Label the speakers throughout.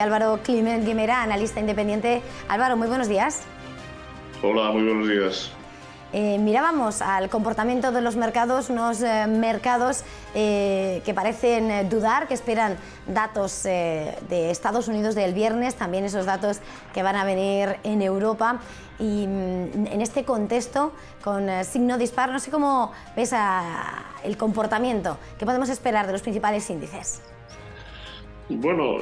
Speaker 1: Álvaro Climent Guimera, analista independiente. Álvaro, muy buenos días.
Speaker 2: Hola, muy buenos días.
Speaker 1: Mirábamos al comportamiento de los mercados, unos mercados que parecen dudar, que esperan datos de Estados Unidos del viernes, también esos datos que van a venir en Europa. Y en este contexto, con signo dispar, no sé cómo ves el comportamiento que podemos esperar de los principales índices.
Speaker 2: Bueno,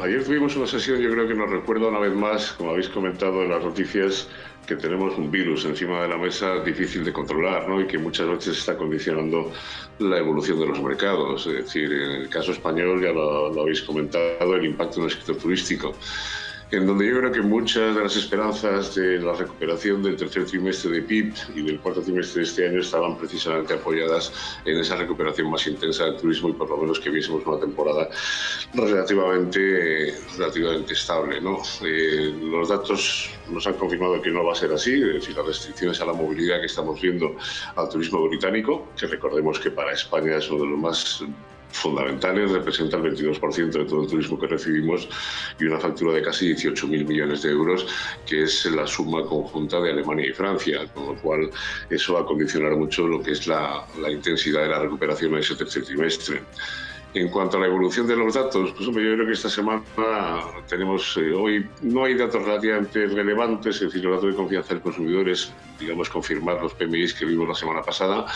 Speaker 2: ayer tuvimos una sesión, yo creo que nos recuerda una vez más, como habéis comentado en las noticias, que tenemos un virus encima de la mesa difícil de controlar, ¿no? Y que muchas veces está condicionando la evolución de los mercados. Es decir, en el caso español, ya lo habéis comentado, el impacto en el sector turístico, en donde yo creo que muchas de las esperanzas de la recuperación del tercer trimestre de PIB y del cuarto trimestre de este año estaban precisamente apoyadas en esa recuperación más intensa del turismo y por lo menos que viésemos una temporada relativamente estable, ¿no? Los datos nos han confirmado que no va a ser así, es decir, las restricciones a la movilidad que estamos viendo al turismo británico, que recordemos que para España es uno de los más fundamentales, representa el 22% de todo el turismo que recibimos y una factura de casi 18.000 millones de euros, que es la suma conjunta de Alemania y Francia, con lo cual eso va a condicionar mucho lo que es la intensidad de la recuperación en ese tercer trimestre. En cuanto a la evolución de los datos, pues hombre, yo creo que esta semana tenemos, hoy no hay datos relativamente relevantes, es decir, los datos de confianza del consumidor es, digamos, confirmar los PMIs que vimos la semana pasada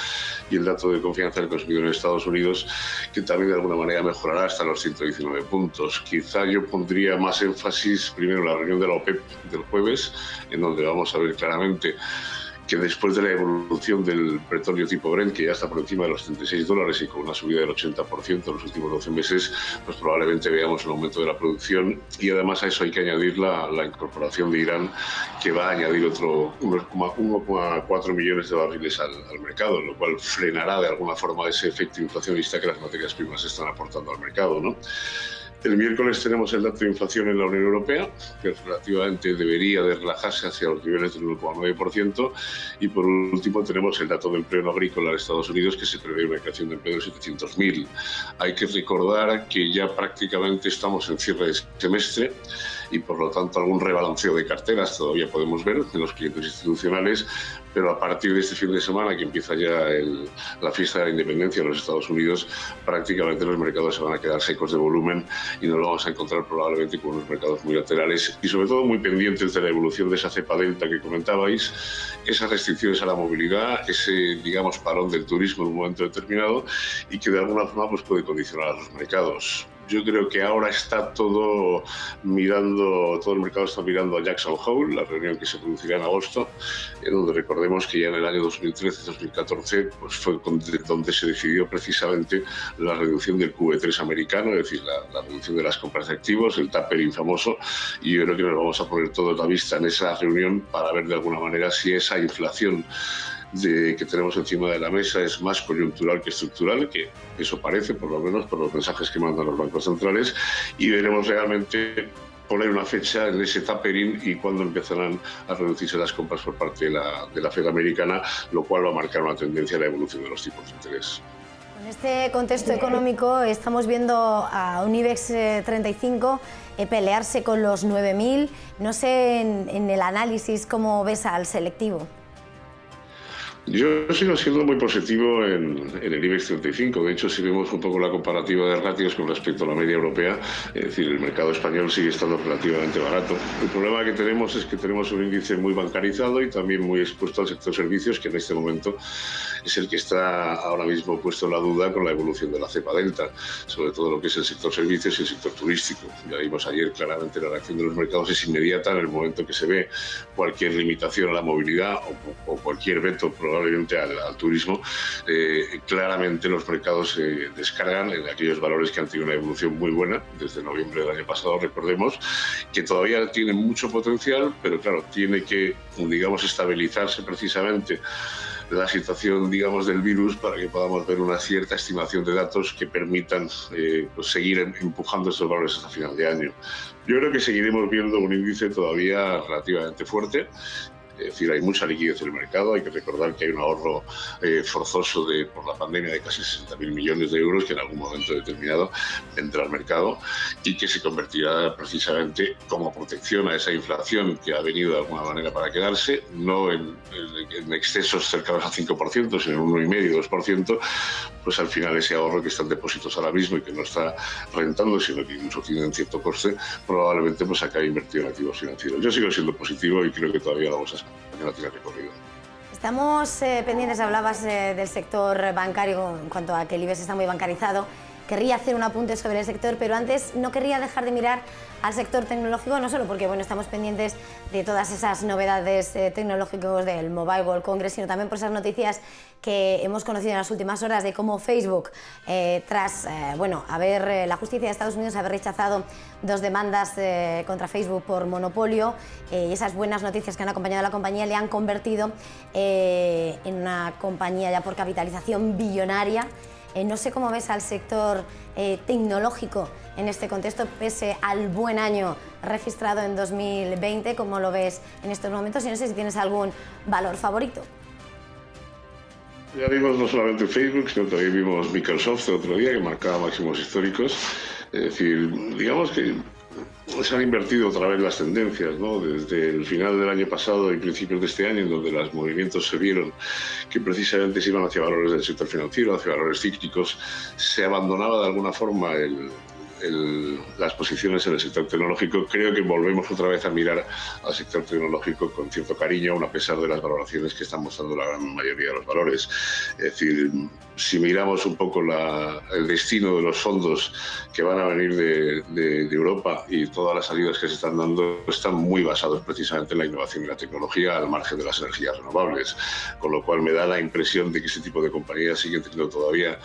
Speaker 2: y el dato de confianza del consumidor en Estados Unidos, que también de alguna manera mejorará hasta los 119 puntos. Quizá yo pondría más énfasis primero en la reunión de la OPEP del jueves, en donde vamos a ver claramente que después de la evolución del petróleo tipo Brent, que ya está por encima de los $36 y con una subida del 80% en los últimos 12 meses, pues probablemente veamos un aumento de la producción y además a eso hay que añadir la incorporación de Irán, que va a añadir otro 1,4 millones de barriles al mercado, lo cual frenará de alguna forma ese efecto inflacionista que las materias primas están aportando al mercado, ¿no? El miércoles tenemos el dato de inflación en la Unión Europea, que relativamente debería de relajarse hacia los niveles del 1,9%. Y por último tenemos el dato de empleo agrícola en Estados Unidos, que se prevé una creación de empleo de 700.000. Hay que recordar que ya prácticamente estamos en cierre de semestre y por lo tanto algún rebalanceo de carteras todavía podemos ver en los clientes institucionales, pero a partir de este fin de semana, que empieza ya la fiesta de la independencia en los Estados Unidos, prácticamente los mercados se van a quedar secos de volumen y nos vamos a encontrar probablemente con unos mercados muy laterales y sobre todo muy pendientes de la evolución de esa cepa delta que comentabais, esas restricciones a la movilidad, ese, digamos, parón del turismo en un momento determinado y que de alguna forma pues, puede condicionar a los mercados. Yo creo que ahora está todo el mercado está mirando a Jackson Hole, la reunión que se producirá en agosto, en donde recordemos que ya en el año 2013-2014 pues fue donde se decidió precisamente la reducción del QE3 americano, es decir, la reducción de las compras de activos, el tapering famoso, y yo creo que nos vamos a poner toda la vista en esa reunión para ver de alguna manera si esa inflación que tenemos encima de la mesa es más coyuntural que estructural, que eso parece, por lo menos por los mensajes que mandan los bancos centrales, y veremos realmente poner una fecha en ese tapering y cuándo empezarán a reducirse las compras por parte de la Fed americana, lo cual va a marcar una tendencia a la evolución de los tipos de interés.
Speaker 1: En este contexto económico estamos viendo a un IBEX 35 pelearse con los 9.000. No sé en el análisis cómo ves al selectivo.
Speaker 2: Yo sigo siendo muy positivo en el IBEX 35. De hecho, si vemos un poco la comparativa de ratios con respecto a la media europea, es decir, el mercado español sigue estando relativamente barato. El problema que tenemos es que tenemos un índice muy bancarizado y también muy expuesto al sector servicios, que en este momento es el que está ahora mismo puesto en la duda con la evolución de la cepa delta, sobre todo lo que es el sector servicios y el sector turístico. Ya vimos ayer claramente la reacción de los mercados es inmediata en el momento que se ve cualquier limitación a la movilidad o cualquier veto probablemente al turismo, claramente los mercados se descargan en aquellos valores que han tenido una evolución muy buena desde noviembre del año pasado. Recordemos que todavía tienen mucho potencial, pero claro, tiene que, digamos, estabilizarse precisamente la situación, digamos, del virus para que podamos ver una cierta estimación de datos que permitan pues seguir empujando estos valores hasta final de año. Yo creo que seguiremos viendo un índice todavía relativamente fuerte. Es decir, hay mucha liquidez en el mercado. Hay que recordar que hay un ahorro forzoso por la pandemia de casi 60.000 millones de euros que en algún momento determinado vendrá al mercado y que se convertirá precisamente como protección a esa inflación que ha venido de alguna manera para quedarse, no en excesos cercanos al 5%, sino en 1,5-2%, pues al final ese ahorro que está en depósitos ahora mismo y que no está rentando, sino que incluso tiene un cierto coste, probablemente pues acabe invertido en activos financieros. Yo sigo siendo positivo y creo que todavía la bolsa española tiene recorrido.
Speaker 1: Estamos pendientes, hablabas del sector bancario en cuanto a que el IBEX está muy bancarizado. Querría hacer un apunte sobre el sector, pero antes no querría dejar de mirar al sector tecnológico, no solo porque bueno, estamos pendientes de todas esas novedades tecnológicas del Mobile World Congress, sino también por esas noticias que hemos conocido en las últimas horas de cómo Facebook, tras la justicia de Estados Unidos haber rechazado 2 demandas contra Facebook por monopolio, y esas buenas noticias que han acompañado a la compañía le han convertido en una compañía ya por capitalización billonaria. No sé cómo ves al sector tecnológico en este contexto, pese al buen año registrado en 2020, ¿cómo lo ves en estos momentos? Y no sé si tienes algún valor favorito.
Speaker 2: Ya vimos no solamente Facebook, sino también vimos Microsoft el otro día, que marcaba máximos históricos. Es decir, digamos que se han invertido otra vez las tendencias, ¿no? Desde el final del año pasado y principios de este año, en donde los movimientos se vieron que precisamente se iban hacia valores del sector financiero, hacia valores cíclicos, se abandonaba de alguna forma las posiciones en el sector tecnológico. Creo que volvemos otra vez a mirar al sector tecnológico con cierto cariño, aun a pesar de las valoraciones que están mostrando la gran mayoría de los valores. Es decir, si miramos un poco el destino de los fondos que van a venir de Europa y todas las salidas que se están dando, están muy basados precisamente en la innovación y la tecnología al margen de las energías renovables, con lo cual me da la impresión de que ese tipo de compañías siguen teniendo todavía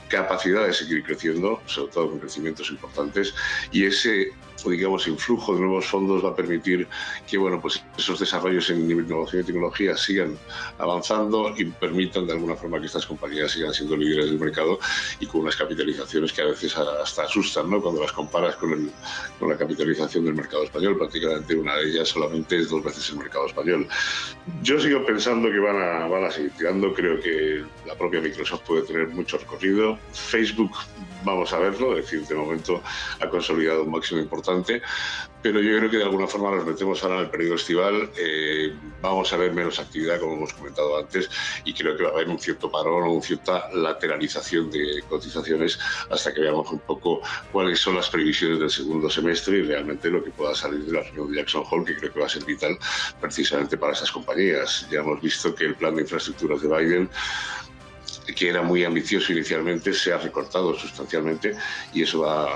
Speaker 2: capacidad de seguir creciendo, sobre todo con crecimientos importantes, y ese, digamos, influjo de nuevos fondos va a permitir que pues esos desarrollos en innovación y tecnología sigan avanzando y permitan de alguna forma que estas compañías sigan siendo líderes del mercado y con unas capitalizaciones que a veces hasta asustan, ¿no? Cuando las comparas con la capitalización del mercado español, prácticamente una de ellas solamente es 2 veces el mercado español. Yo sigo pensando que van a seguir tirando. Creo que la propia Microsoft puede tener mucho recorrido. Facebook, vamos a verlo, es decir, de momento ha consolidado un máximo importante, pero yo creo que de alguna forma nos metemos ahora en el periodo estival, vamos a ver menos actividad, como hemos comentado antes, y creo que va a haber un cierto parón o una cierta lateralización de cotizaciones hasta que veamos un poco cuáles son las previsiones del segundo semestre y realmente lo que pueda salir de la reunión de Jackson Hole, que creo que va a ser vital precisamente para esas compañías. Ya hemos visto que el plan de infraestructuras de Biden, que era muy ambicioso inicialmente, se ha recortado sustancialmente y eso va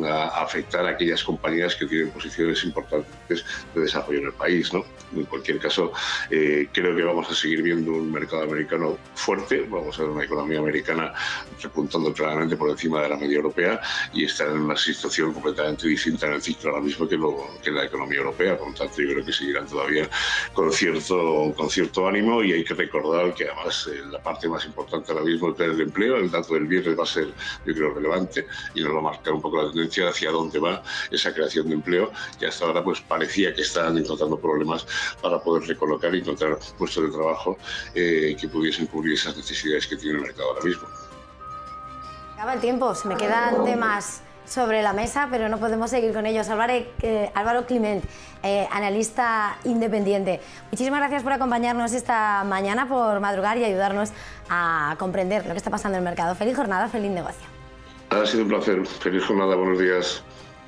Speaker 2: a afectar a aquellas compañías que tienen posiciones importantes de desarrollo en el país, ¿no? En cualquier caso, creo que vamos a seguir viendo un mercado americano fuerte, vamos a ver una economía americana repuntando claramente por encima de la media europea y está en una situación completamente distinta en el ciclo ahora mismo que la economía europea. Por lo tanto, yo creo que seguirán todavía con cierto ánimo, y hay que recordar que además la parte más importante ahora mismo es el empleo. El dato del viernes va a ser, yo creo, relevante y nos va a marcar un poco la tendencia hacia dónde va esa creación de empleo, que hasta ahora pues parecía que estaban encontrando problemas para poder recolocar y encontrar puestos de trabajo que pudiesen cubrir esas necesidades que tiene el mercado ahora mismo.
Speaker 1: Acaba el tiempo, se me quedan temas sobre la mesa, pero no podemos seguir con ellos. Álvaro Climent, analista independiente, muchísimas gracias por acompañarnos esta mañana, por madrugar y ayudarnos a comprender lo que está pasando en el mercado. Feliz jornada, feliz negocio.
Speaker 2: Ha sido un placer. Feliz jornada, buenos días.